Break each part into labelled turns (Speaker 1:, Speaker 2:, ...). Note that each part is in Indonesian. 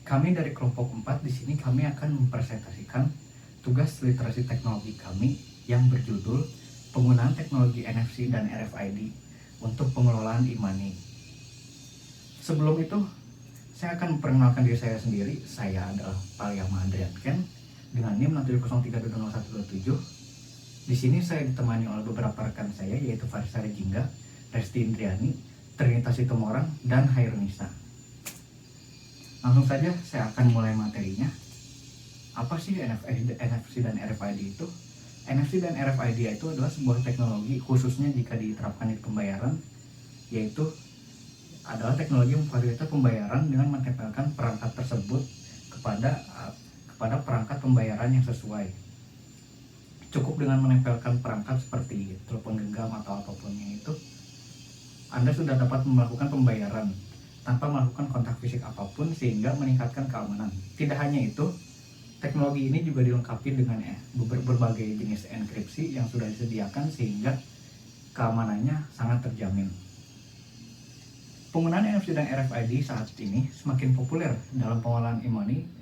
Speaker 1: Kami dari kelompok 4 di sini kami akan mempresentasikan tugas literasi teknologi kami yang berjudul penggunaan teknologi NFC dan RFID untuk pengelolaan e-money. Sebelum itu, saya akan memperkenalkan diri saya sendiri. Saya adalah Palyama Andrian Ken dengan NIM 670320127. Di sini saya ditemani oleh beberapa rekan saya, yaitu Farisa Rejingga, Resti Indriani, Trinita Situmorang, dan Hairunisa. Langsung saja saya akan mulai materinya. Apa sih NFC dan RFID itu? NFC dan RFID itu adalah sebuah teknologi khususnya jika diterapkan di pembayaran, yaitu adalah teknologi memfasilitasi pembayaran dengan menempelkan perangkat tersebut kepada perangkat pembayaran yang sesuai. Cukup dengan menempelkan perangkat seperti telepon genggam atau apapunnya itu, Anda sudah dapat melakukan pembayaran tanpa melakukan kontak fisik apapun sehingga meningkatkan keamanan. Tidak hanya itu, teknologi ini juga dilengkapi dengan berbagai jenis enkripsi yang sudah disediakan sehingga keamanannya sangat terjamin. Penggunaan NFC dan RFID saat ini semakin populer dalam pengolahan e-money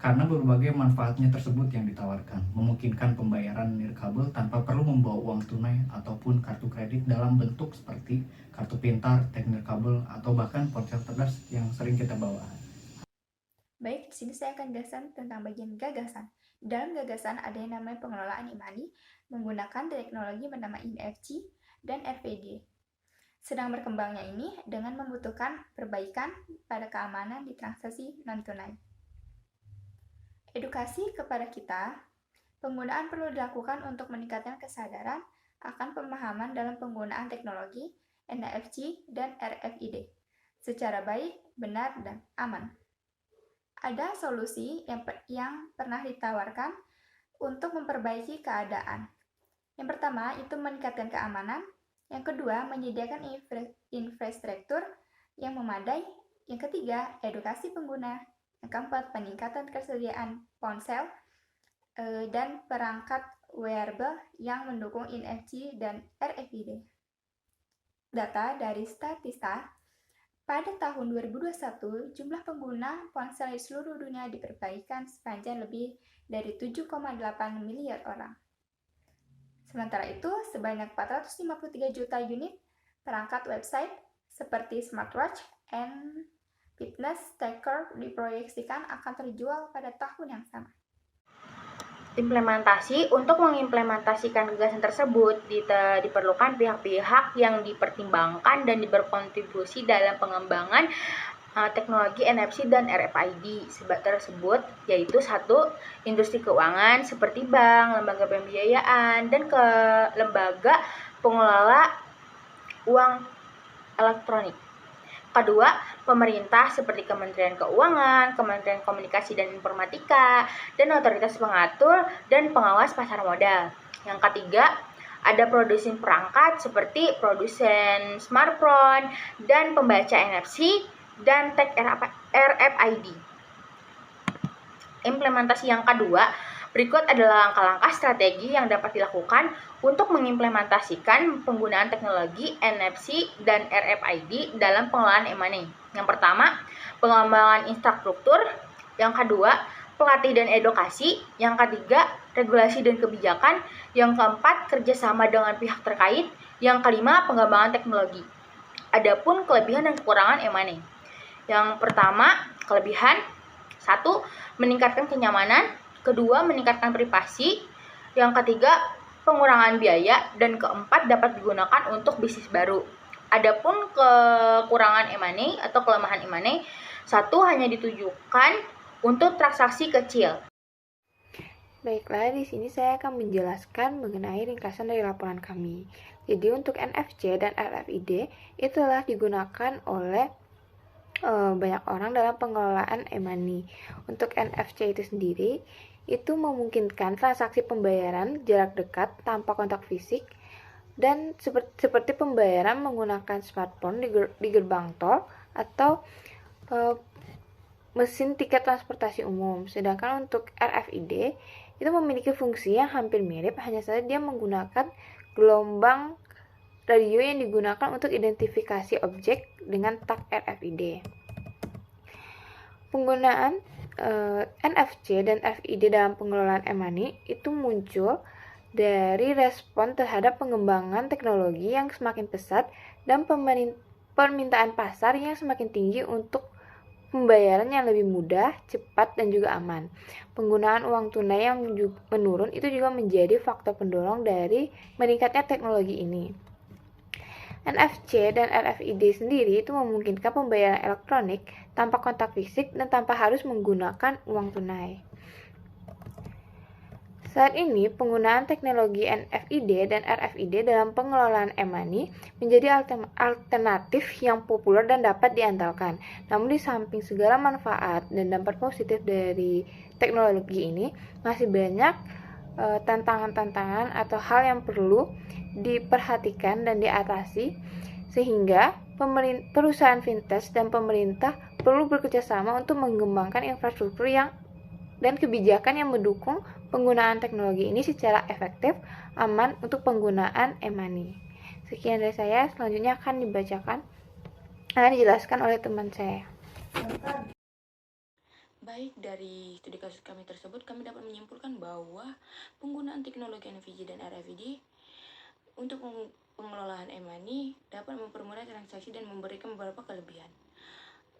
Speaker 1: karena berbagai manfaatnya tersebut yang ditawarkan, memungkinkan pembayaran nirkabel tanpa perlu membawa uang tunai ataupun kartu kredit dalam bentuk seperti kartu pintar, tag nirkabel, atau bahkan ponsel cerdas yang sering kita bawa.
Speaker 2: Baik, di sini saya akan jelaskan tentang bagian gagasan. Dalam gagasan ada yang namanya pengelolaan e-money menggunakan teknologi bernama NFC dan RFID. Sedang berkembangnya ini dengan membutuhkan perbaikan pada keamanan di transaksi non-tunai. Edukasi kepada kita, penggunaan perlu dilakukan untuk meningkatkan kesadaran akan pemahaman dalam penggunaan teknologi NFC dan RFID secara baik, benar, dan aman. Ada solusi yang pernah ditawarkan untuk memperbaiki keadaan. Yang pertama itu meningkatkan keamanan, yang kedua menyediakan infrastruktur yang memadai, yang ketiga edukasi pengguna, yang keempat peningkatan ketersediaan ponsel dan perangkat wearable yang mendukung NFC dan RFID. Data dari Statista, pada tahun 2021, jumlah pengguna ponsel di seluruh dunia diperbaikan sepanjang lebih dari 7,8 miliar orang. Sementara itu, sebanyak 453 juta unit perangkat website seperti smartwatch and fitness tracker diproyeksikan akan terjual pada tahun yang sama.
Speaker 3: Implementasi untuk mengimplementasikan gagasan tersebut diperlukan pihak-pihak yang dipertimbangkan dan berkontribusi dalam pengembangan teknologi NFC dan RFID tersebut, yaitu satu, industri keuangan seperti bank, lembaga pembiayaan, dan lembaga pengelola uang elektronik. Kedua, pemerintah seperti Kementerian Keuangan, Kementerian Komunikasi dan Informatika, dan otoritas pengatur dan pengawas pasar modal. Yang ketiga, ada produsen perangkat seperti produsen smartphone dan pembaca NFC dan tag RFID. Implementasi yang kedua, berikut adalah langkah-langkah strategi yang dapat dilakukan untuk mengimplementasikan penggunaan teknologi NFC dan RFID dalam pengelolaan e-money. Yang pertama, pengembangan infrastruktur. Yang kedua, pelatih dan edukasi. Yang ketiga, regulasi dan kebijakan. Yang keempat, kerjasama dengan pihak terkait. Yang kelima, pengembangan teknologi. Adapun kelebihan dan kekurangan e-money. Yang pertama, kelebihan. 1. Meningkatkan kenyamanan. Kedua, meningkatkan privasi. Yang ketiga, pengurangan biaya. Dan keempat, dapat digunakan untuk bisnis baru. Adapun kekurangan e-money atau kelemahan e-money, 1. hanya ditujukan untuk transaksi kecil.
Speaker 2: Baiklah, di sini saya akan menjelaskan mengenai ringkasan dari laporan kami. Jadi untuk NFC dan RFID itulah digunakan oleh banyak orang dalam pengelolaan e-money. Untuk NFC itu sendiri, itu memungkinkan transaksi pembayaran jarak dekat tanpa kontak fisik dan seperti pembayaran menggunakan smartphone di gerbang tol atau mesin tiket transportasi umum. Sedangkan untuk RFID itu memiliki fungsi yang hampir mirip, hanya saja dia menggunakan gelombang radio yang digunakan untuk identifikasi objek dengan tag RFID. Penggunaan NFC dan FID dalam pengelolaan e-money itu muncul dari respon terhadap pengembangan teknologi yang semakin pesat dan permintaan pasar yang semakin tinggi untuk pembayaran yang lebih mudah, cepat, dan juga aman. Penggunaan uang tunai yang menurun itu juga menjadi faktor pendorong dari meningkatnya teknologi ini. NFC dan RFID sendiri itu memungkinkan pembayaran elektronik tanpa kontak fisik dan tanpa harus menggunakan uang tunai. Saat ini, penggunaan teknologi NFID dan RFID dalam pengelolaan e-money menjadi alternatif yang populer dan dapat diandalkan. Namun di samping segala manfaat dan dampak positif dari teknologi ini, masih banyak tantangan-tantangan atau hal yang perlu diperhatikan dan diatasi, sehingga perusahaan fintech dan pemerintah perlu bekerjasama untuk mengembangkan infrastruktur dan kebijakan yang mendukung penggunaan teknologi ini secara efektif, aman untuk penggunaan e-money. Sekian dari saya, selanjutnya akan dijelaskan oleh teman saya.
Speaker 3: Baik, dari studi kasus kami tersebut, kami dapat menyimpulkan bahwa penggunaan teknologi NFC dan RFID untuk pengelolaan e-money dapat mempermudah transaksi dan memberikan beberapa kelebihan.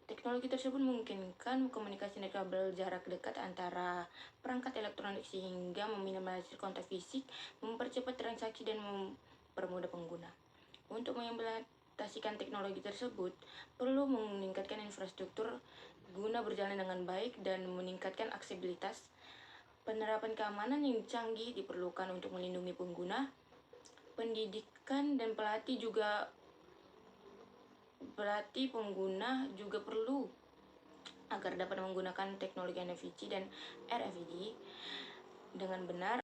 Speaker 3: Teknologi tersebut memungkinkan komunikasi kabel jarak dekat antara perangkat elektronik sehingga meminimalisir kontak fisik, mempercepat transaksi, dan mempermudah pengguna. Untuk mengimplementasikan teknologi tersebut, perlu meningkatkan infrastruktur guna berjalan dengan baik dan meningkatkan aksesibilitas. Penerapan keamanan yang canggih diperlukan untuk melindungi pengguna. Pendidikan dan pelatih pengguna juga perlu agar dapat menggunakan teknologi NFC dan RFID dengan benar.